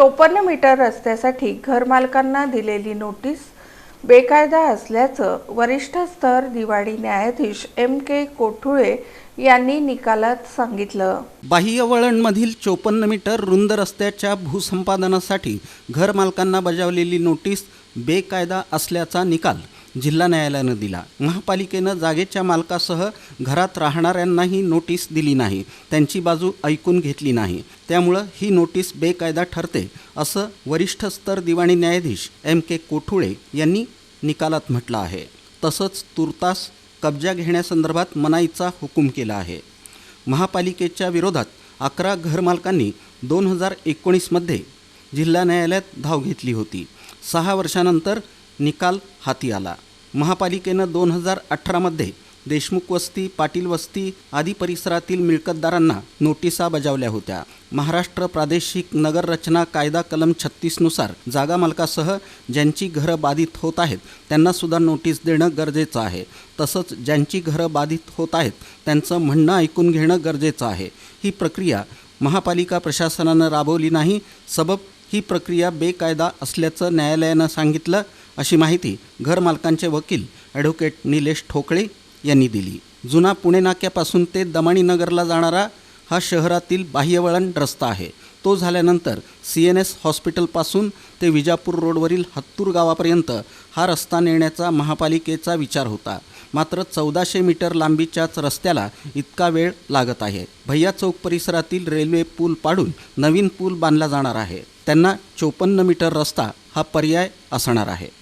54 metre रस्त्यासाठी घरमालकांना दिलेली notice बेकायदा असल्याचं वरिष्ठ स्तर दिवाणी न्यायाधीश M.K. कोठुळे यांनी निकालात सांगितलं। बाह्यवळणमधील 54 मीटर रुंद रस्त्याच्या भूसंपादनासाठी घरमालकांना बजावलेली नोटीस बेकायदा असल्याचा निकाल जिल्हा न्यायालयानं दिला। महापालिकेनं जागेच्या मालकासह घरात राहणाऱ्यांनाही नोटीस दिली नाही, त्यांची बाजू ऐकून घेतली नाही, त्यामुळं ही नोटीस बेकायदा ठरते असं वरिष्ठ स्तर दिवाणी न्यायाधीश M.K. कोठुळे यांनी निकालात म्हटलं आहे। तसंच तुर्तास कब्जा घेण्यासंदर्भात मनाईचा हुकूम केला आहे। महापालिकेच्या विरोधात 11 घरमालकांनी 2019मध्ये जिल्हा न्यायालयात धाव घेतली होती। 6 वर्षानंतर निकाल हाती आला। महापालिकेनं 2018मध्ये देशमुख वस्ती, पाटील वस्ती आदी परिसरातील मिळकतदारांना नोटिसा बजावल्या होत्या। महाराष्ट्र प्रादेशिक नगर रचना कायदा कलम 36 नुसार जागा मालकासह ज्यांची घरं बाधित होत आहेत त्यांना सुद्धा नोटीस देणं गरजेचं आहे। तसंच ज्यांची घरं बाधित होत आहेत त्यांचं म्हणणं ऐकून घेणं गरजेचं आहे। ही प्रक्रिया महापालिका प्रशासनानं राबवली नाही, सबब ही प्रक्रिया बेकायदा असल्याचं न्यायालयानं सांगितलं, अशी माहिती घरमालकांचे वकील ॲडव्होकेट निलेश ठोकळे यांनी दिली। जुना पुणे नाक्यापासून ते दमाणी नगरला जाणारा हा शहरातील बाह्यवळण रस्ता आहे। तो झाल्यानंतर CNS हॉस्पिटलपासून ते विजापूर रोडवरील हत्तूर गावापर्यंत हा रस्ता नेण्याचा महापालिकेचा विचार होता। मात्र 1400 मीटर लांबीच्याच रस्त्याला इतका वेळ लागत आहे। भैया चौक परिसरातील रेल्वे पूल पाडून नवीन पूल बांधला जाणार आहे। त्यांना 54 मीटर रस्ता हा पर्याय असणार आहे।